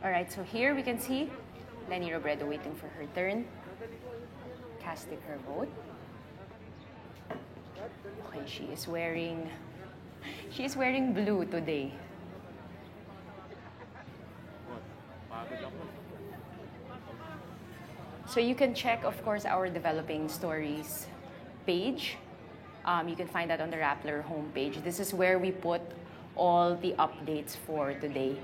Alright, so here we can see Leni Robredo waiting for her turn, casting her vote. Okay, she is wearing blue today. So you can check, of course, our Developing Stories page. You can find that on the Rappler homepage. This is where we put all the updates for today.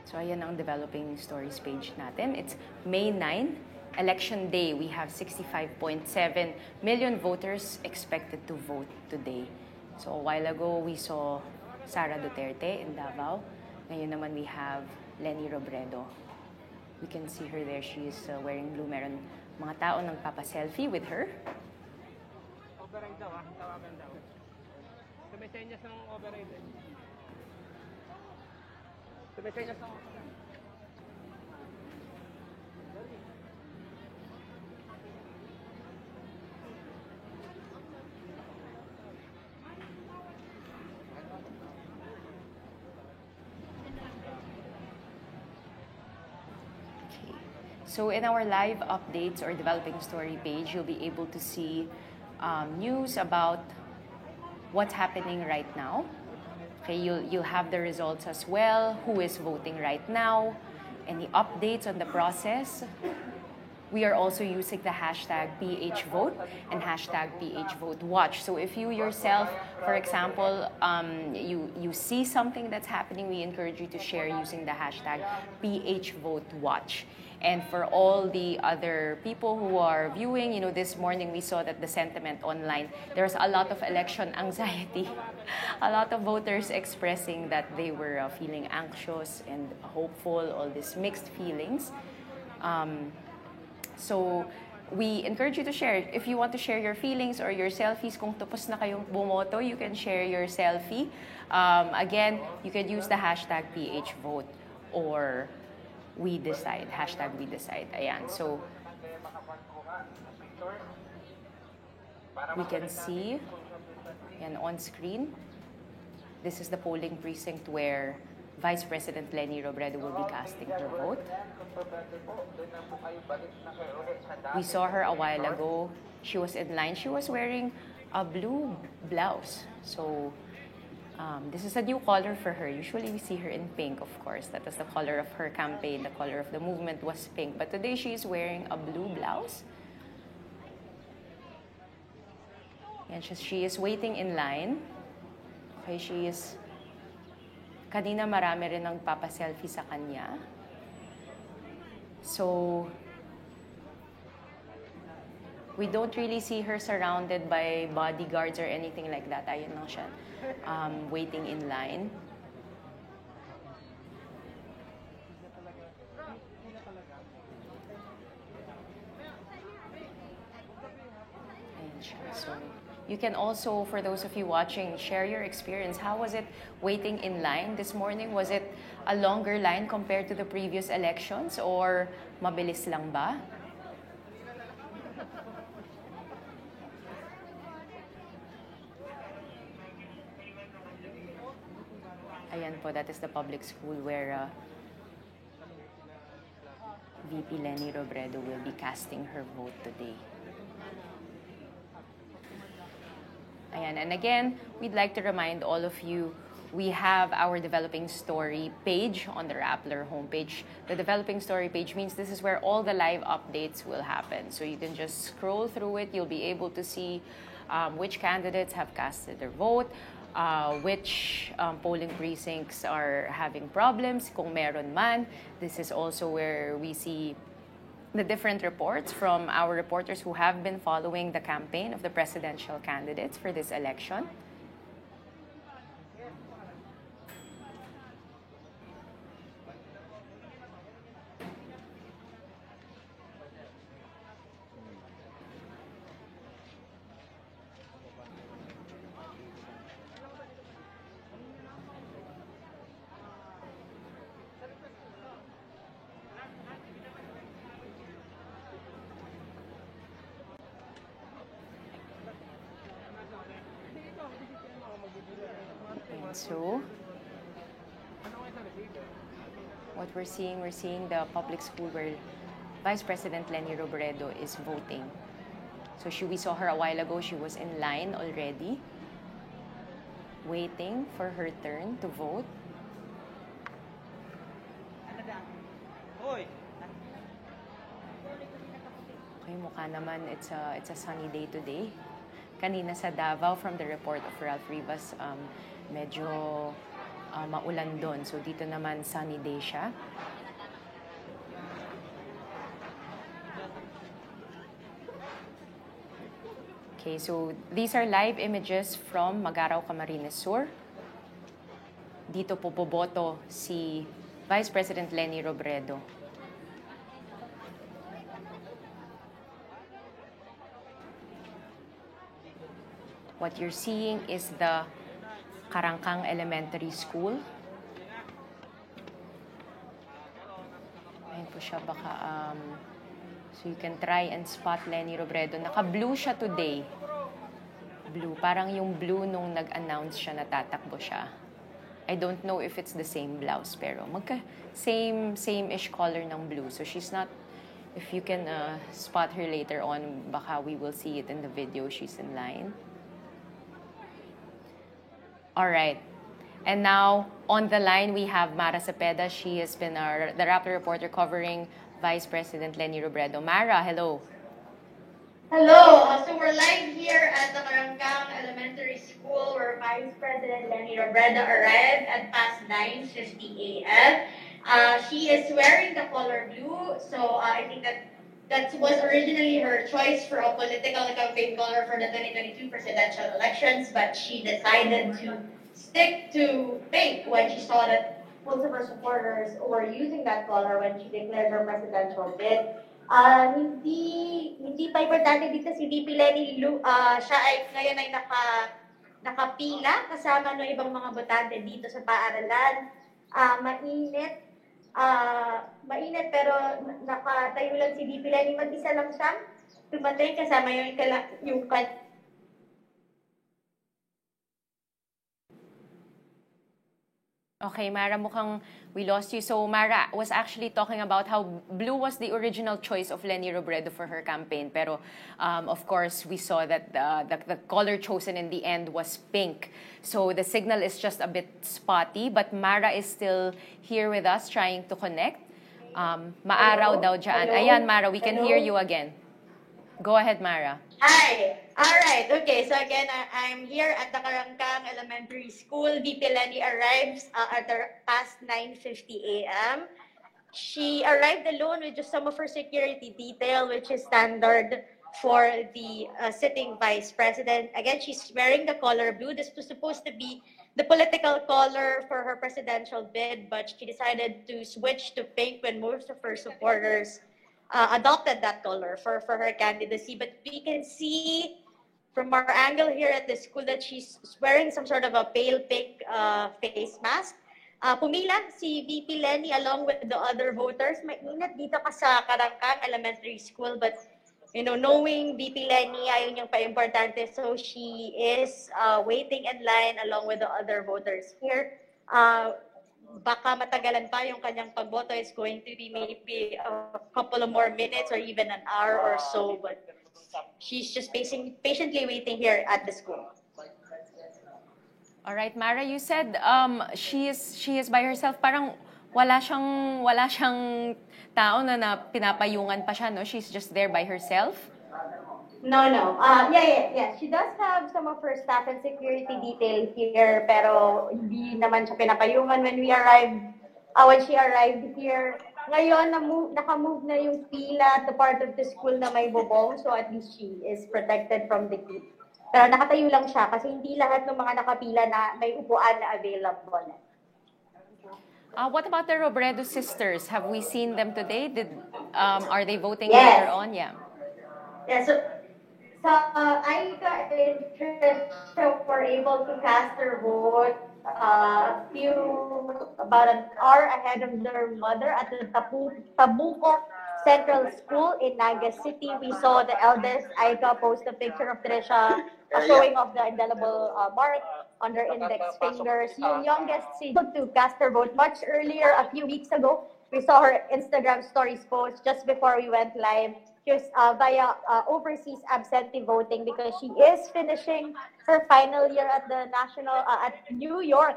So ayan ang Developing Stories page natin. It's May 9, Election Day. We have 65.7 million voters expected to vote today. So a while ago, we saw Sara Duterte in Davao. Ngayon naman we have Leni Robredo. We can see her there. She is wearing blue. Meron mga tao nagpapa-selfie with her. Override daw, tawagan daw. Sumisenyas ng override. Sumisenyas ng override. So in our live updates or Developing Story page, you'll be able to see news about what's happening right now. Okay, you'll have the results as well, who is voting right now, any updates on the process. We are also using the hashtag PHVote and hashtag PHVoteWatch. So if you yourself, for example, you see something that's happening, we encourage you to share using the hashtag PHVoteWatch. And for all the other people who are viewing, this morning we saw that the sentiment online, there's a lot of election anxiety. A lot of voters expressing that they were feeling anxious and hopeful, all these mixed feelings. So we encourage you to share. If you want to share your feelings or your selfies, kung tapos na kayong bumoto, you can share your selfie. Again, you can use the hashtag PHVote or We Decide, hashtag We Decide. Ayan, so we can see yan on screen. This is the polling precinct where Vice President Leni Robredo will be casting her vote. We saw her a while ago. She was in line. She was wearing a blue blouse. So this is a new color for her. Usually we see her in pink, of course. That was the color of her campaign. The color of the movement was pink. But today she is wearing a blue blouse. And she is waiting in line. Okay, she is... Kanina marami rin ang papa-selfie sa kanya. So, we don't really see her surrounded by bodyguards or anything like that. Ayun lang siya, waiting in line. Ayun siya. So, you can also, for those of you watching, share your experience. How was it waiting in line this morning? Was it a longer line compared to the previous elections or mabilis lang ba? Ayan po, that is the public school where VP Leni Robredo will be casting her vote today. Ayan, and again, we'd like to remind all of you, we have our Developing Story page on the Rappler homepage. The Developing Story page means this is where all the live updates will happen. So you can just scroll through it. You'll be able to see which candidates have casted their vote, which polling precincts are having problems, kung meron man. This is also where we see the different reports from our reporters who have been following the campaign of the presidential candidates for this election. So, what we're seeing the public school where Vice President Leni Robredo is voting. So we saw her a while ago. She was in line already, waiting for her turn to vote. Okay, mukha naman it's a sunny day today. Kanina sa Davao, from the report of Ralph Rivas, medyo maulan doon. So dito naman sunny day siya. Okay, so these are live images from Magaraw, Camarines Sur. Dito po boboto si Vice President Leni Robredo. What you're seeing is the Karangkang Elementary School. Ayun po siya, baka so you can try and spot Leni Robredo. Naka-blue siya today. Blue. Parang yung blue nung nag-announce siya na tatakbo siya. I don't know if it's the same blouse, pero same-ish color ng blue. So she's not, if you can spot her later on, baka we will see it in the video. She's in line. All right. And now, on the line, we have Mara Cepeda. She has been the Rappler reporter covering Vice President Leni Robredo. Mara, hello. Hello. So we're live here at the Karangkang Elementary School where Vice President Leni Robredo arrived at past 9:50 a.m. She is wearing the color blue. So I think that was originally her choice for a political campaign color for the 2022 presidential elections, but she decided to stick to pink when she saw that most of her supporters were using that color when she declared her presidential bid. Hindi pa importante dito si VP Leni Lu, siya ay ngayon ay nakapila kasama ng ibang mga botante dito sa paaralan. Mainit pero nakatayo lang si VP Leni, mag-isa lang siya. Tumatay kasama yung Okay, Mara, mukhang we lost you. So Mara was actually talking about how blue was the original choice of Leni Robredo for her campaign. Pero of course, we saw that the color chosen in the end was pink. So the signal is just a bit spotty, but Mara is still here with us trying to connect. Maaraw daw dyan. Ayan, Mara, we can hear you again. Go ahead, Mara. Hi. All right. Okay. So again, I'm here at the Karangkang Elementary School. VP Leni arrives at past 9:50 a.m. She arrived alone with just some of her security detail, which is standard for the sitting vice president. Again, she's wearing the color blue. This was supposed to be the political color for her presidential bid, but she decided to switch to pink when most of her supporters adopted that color for her candidacy. But we can see from our angle here at the school that she's wearing some sort of a pale pink face mask. Pumila si VP Leni along with the other voters. Mainit dito ka sa Karangkang Elementary School, but knowing VP Leni, ayaw niyang pa-importante, so she is waiting in line along with the other voters here. Baka matagalan pa yung kanyang pagboto. Is going to be maybe a couple of more minutes or even an hour or so, but she's just patiently waiting here at the school. All right, Mara, you said she is by herself. Parang wala siyang tao na pinapayungan pa siya, no? She's just there by herself. No. Yeah. She does have some of her staff and security detail here, pero hindi naman siya pinapayungan when she arrived here. Ngayon, naka-move na yung pila to part of the school na may bubong, so at least she is protected from the heat. Pero nakatayo lang siya kasi hindi lahat ng mga nakapila na may upuan na available. What about the Robredo sisters? Have we seen them today? Are they voting later on? Yeah. Yeah, so Aika and Trisha were able to cast their vote about an hour ahead of their mother at the Tabuco Central School in Naga City. We saw the eldest Aika post a picture of Trisha showing off the indelible mark on their index fingers. Yung youngest, si to cast her vote much earlier, a few weeks ago. We saw her Instagram stories post just before we went live. She was via overseas absentee voting because she is finishing her final year at the at New York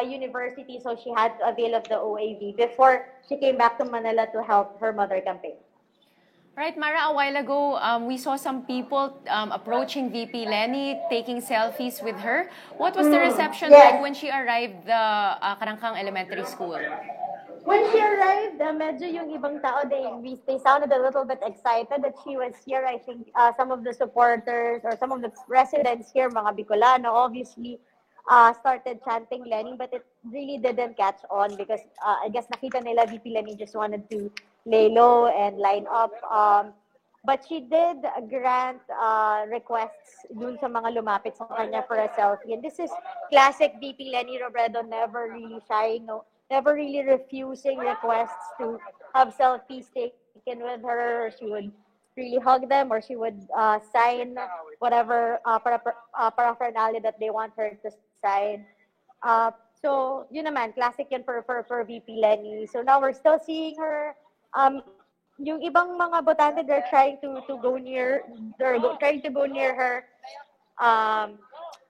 University, so she had to avail of the OAV before she came back to Manila to help her mother campaign. Right, Mara, a while ago, we saw some people approaching VP Lenny, taking selfies with her. What was the reception like when she arrived the Karangkang Elementary School? When she arrived, medyo yung ibang tao, they sounded a little bit excited that she was here. I think some of the supporters or some of the residents here, mga Bicolano, obviously, started chanting Lenny, but it really didn't catch on because I guess nakita nila VP Lenny just wanted to lay low and line up. But she did grant requests dun sa mga lumapit sa kanya for a selfie. And this is classic VP Lenny Robredo, never really shying, never really refusing requests to have selfies taken with her. She would really hug them or she would sign whatever paraphernalia that they want her to sign. So, yun naman, classic yun for VP Lenny. So now we're still seeing her. Yung ibang mga botante, they're trying to go near her.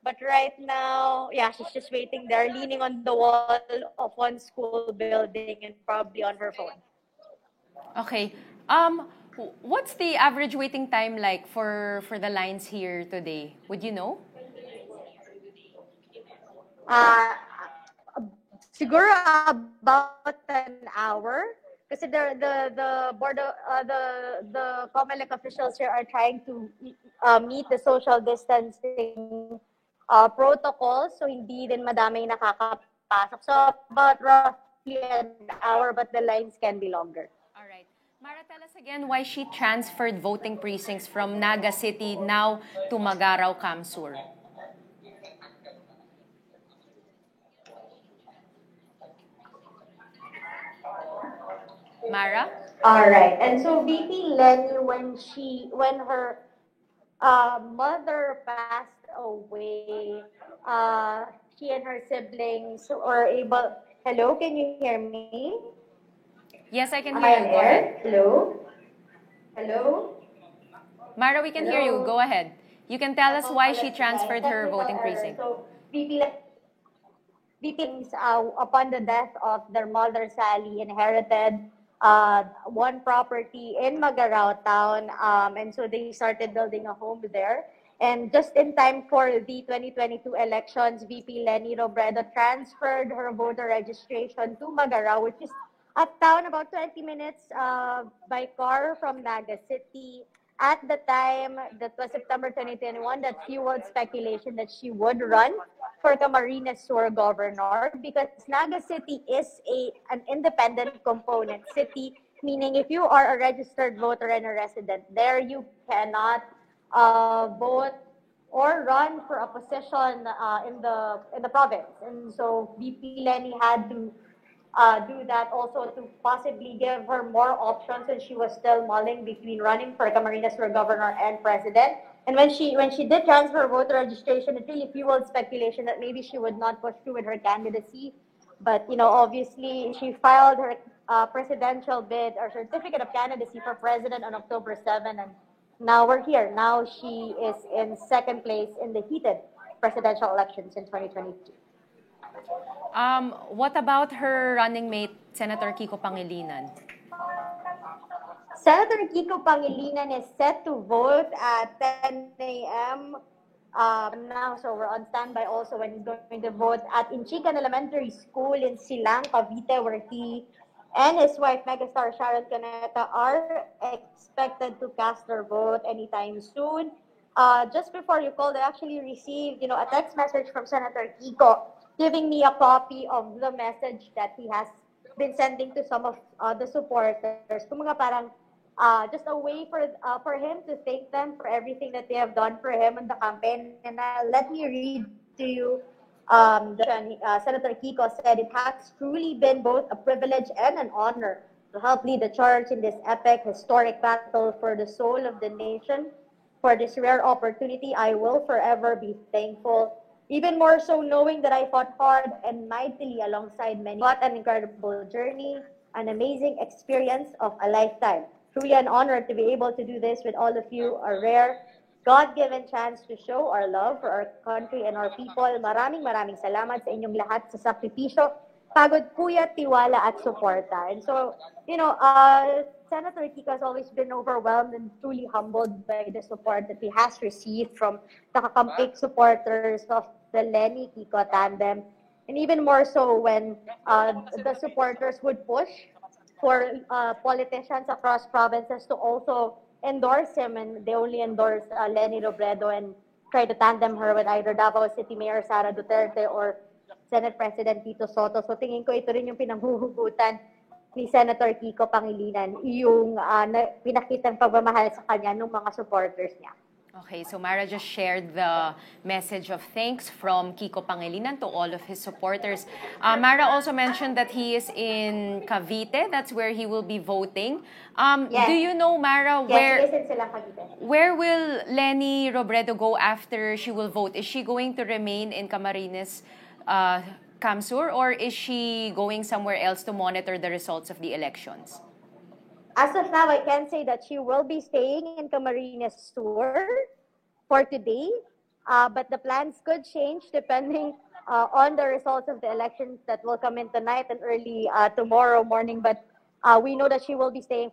But right now, yeah, she's just waiting there, leaning on the wall of one school building and probably on her phone. Okay. What's the average waiting time like for the lines here today? Would you know? Siguro about an hour. Kasi the board the COMELEC officials here are trying to meet the social distancing protocols, so hindi din madami nakakapasok. So about roughly an hour, but the lines can be longer. All right. Mara, tell us again why she transferred voting precincts from Naga City now to Magaraw, Kamsur. Mara? All right. And so VP Lenny, when her mother passed away, she and her siblings were able. Hello, can you hear me? Yes, I can hear you. Go ahead. Hello? Mara, we can hear you. Go ahead. You can tell us why she transferred her voting precinct. So VP upon the death of their mother, Sally, inherited one property in Magaraw town, and so they started building a home there. And just in time for the 2022 elections, VP Lenny Robredo transferred her voter registration to Magaraw, which is a town about 20 minutes by car from Naga City. At the time, that was September 2021, that fueled speculation that she would run for Camarines Sur governor because Naga City is an independent component city, meaning if you are a registered voter and a resident there, you cannot vote or run for a position in the province. And so VP Lenny had to do that also to possibly give her more options, and she was still mulling between running for Camarines Sur governor and president. And when she did transfer voter registration, it really fueled speculation that maybe she would not push through with her candidacy. But obviously she filed her presidential bid or certificate of candidacy for president on October 7, and now we're here. Now she is in second place in the heated presidential elections in 2022. What about her running mate, Senator Kiko Pangilinan? Senator Kiko Pangilinan is set to vote at 10 a.m. Now, so we're on standby also when he's going to vote at Inchican Elementary School in Silang, Cavite, where he and his wife, megastar Sharon Cuneta, are expected to cast their vote anytime soon. Just before you called, I actually received, a text message from Senator Kiko giving me a copy of the message that he has been sending to some of the supporters. Kumaga parang just a way for him to thank them for everything that they have done for him in the campaign. And let me read to you. Senator Kiko said, "It has truly been both a privilege and an honor to help lead the charge in this epic, historic battle for the soul of the nation. For this rare opportunity, I will forever be thankful. Even more so knowing that I fought hard and mightily alongside many. What an incredible journey, an amazing experience of a lifetime. Truly an honor to be able to do this with all of you, a rare God-given chance to show our love for our country and our people. Maraming salamat sa inyong lahat sa sakripisyo, pagod, puyat, tiwala at suporta. And so, Senator Kiko has always been overwhelmed and truly humbled by the support that he has received from the kakampik supporters of the Lenny Kiko tandem. And even more so when the supporters would push for politicians across provinces to also endorse him, and they only endorse Lenny Robredo and try to tandem her with either Davao City Mayor Sara Duterte or Senate President Tito Soto. So tingin ko ito rin yung pinanghuhugutan ni Senator Kiko Pangilinan, yung pinakitang pagmamahal sa kanya ng mga supporters niya. Okay, so Mara just shared the message of thanks from Kiko Pangilinan to all of his supporters. Mara also mentioned that he is in Cavite. That's where he will be voting. Yes. Do you know, Mara, Yes, sila Cavite. where will Lenny Robredo go after she will vote? Is she going to remain in Camarines Kamsur, or is she going somewhere else to monitor the results of the elections? As of now, I can say that she will be staying in Camarines Sur for today, but the plans could change depending on the results of the elections that will come in tonight and early tomorrow morning. But we know that she will be staying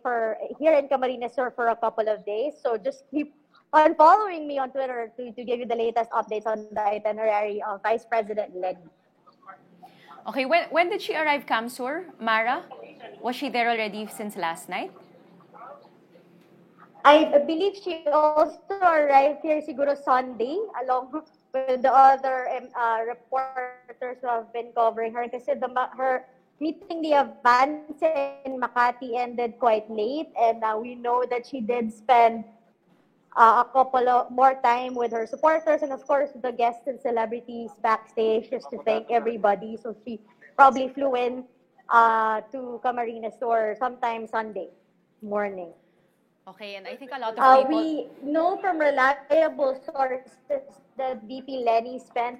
here in Camarines Sur for a couple of days. So just keep on following me on Twitter to give you the latest updates on the itinerary of Vice President Lenny. Okay, when did she arrive Kamsur, Mara? Was she there already since last night? I believe she also arrived here siguro Sunday along with the other reporters who have been covering her kasi her meeting the Avance in Makati ended quite late, and we know that she did spend a couple of more time with her supporters and of course the guests and celebrities backstage just to thank everybody. So she probably flew in to Camarines Sur sometime Sunday morning. Okay, and I think a lot of people... We know from reliable sources that VP Lenny spent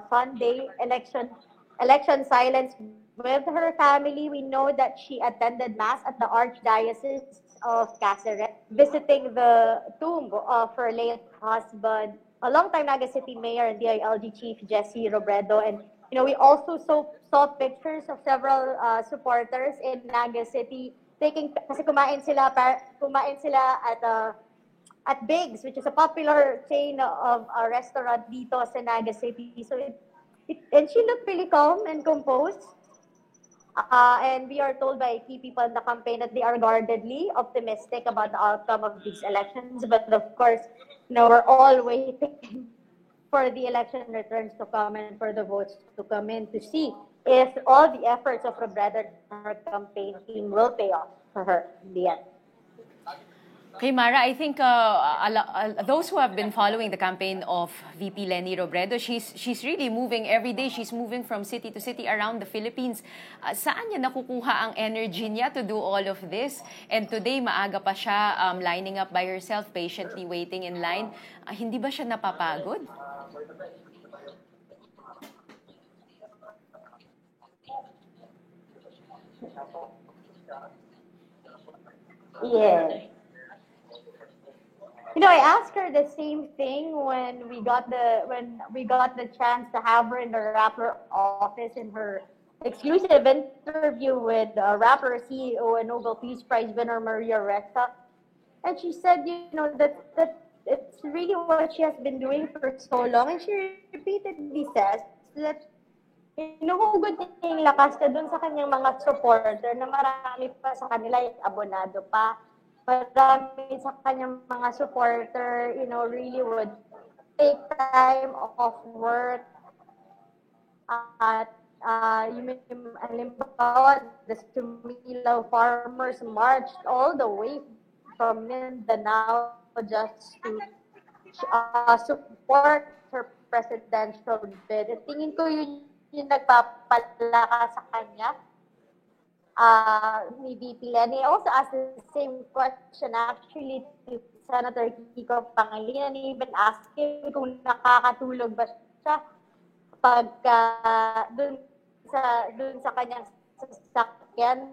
Sunday election silence with her family. We know that she attended Mass at the Archdiocese of Cáceres, visiting the tomb of her late husband, a longtime Naga City Mayor and DILG Chief Jesse Robredo. And we also saw pictures of several supporters in Naga City kasi kumain sila at Biggs, which is a popular chain of a restaurant dito sa Naga City. So and she looked really calm and composed. And we are told by key people in the campaign that they are guardedly optimistic about the outcome of these elections. But of course, we're all waiting for the election returns to come and for the votes to come in to see if all the efforts of Robredo and her campaign team will pay off for her in the end. Okay, Mara, I think those who have been following the campaign of VP Lenny Robredo, she's really moving every day. She's moving from city to city around the Philippines. Saan niya nakukuha ang energy niya to do all of this? And today, maaga pa siya lining up by herself, patiently waiting in line. Hindi ba siya napapagod? Yes. I asked her the same thing when we got the chance to have her in the Rappler office in her exclusive interview with Rappler CEO and Nobel Peace Prize winner Maria Ressa. And she said, that it's really what she has been doing for so long. And she repeatedly says that hinuhugot niya yung lakas na dun sa kanyang mga supporter na marami pa sa kanila yung abonado pa. Marami sa kanyang mga supporter, really would take time off work at halimbawa, the Sumilaw farmers marched all the way from Mindanao just to support her presidential bid. At tingin ko yun yung nagpapalakas sa kanya. Ni VP Lenny. I also asked the same question actually to Senator Kiko Pangilinan. Even asked him kung nakakatulog ba siya pagka dun sa kanyang sasakyan,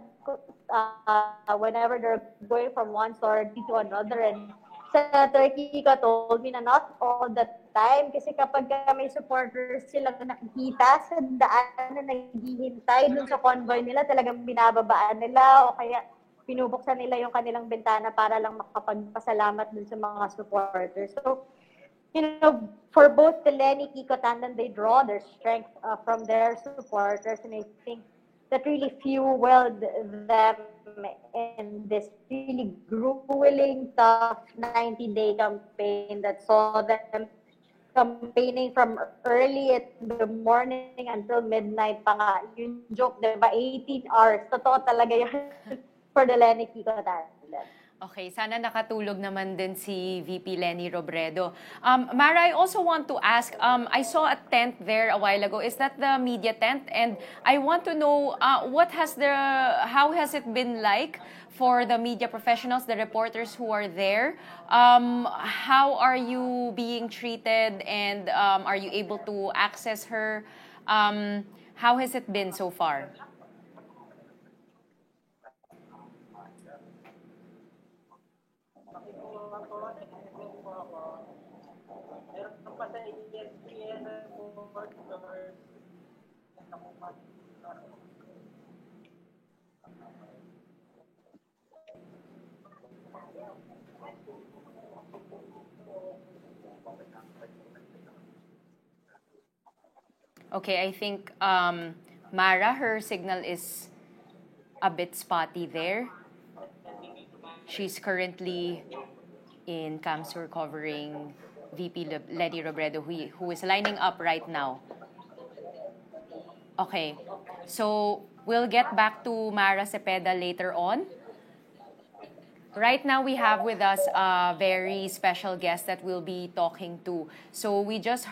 whenever they're going from one store to another. And Senator Kiko told me na not all the time, kasi kapag may supporters silang nakikita sa daan na naghihintay dun sa convoy nila, talagang binababaan nila o kaya pinubuksan nila yung kanilang bintana para lang makapagpasalamat dun sa mga supporters. So, for both the Lenny, Kiko, Tandem, they draw their strength from their supporters, and I think that really fueled them in this really grueling, tough 90-day campaign that saw them campaigning from early at the morning until midnight pa nga. Yung joke, diba? 18 hours. Totoo talaga yun for the Lenny, Kiko, Tandem. Okay, sana nakatulog naman din si VP Leni Robredo. Mara, I also want to ask, I saw a tent there a while ago. Is that the media tent? And I want to know, how has it been like for the media professionals, the reporters who are there? How are you being treated, and are you able to access her? How has it been so far? Okay, I think Mara, her signal is a bit spotty there. She's currently in Camsur covering VP Leni Robredo, who is lining up right now. Okay, so we'll get back to Mara Cepeda later on. Right now, we have with us a very special guest that we'll be talking to. So we just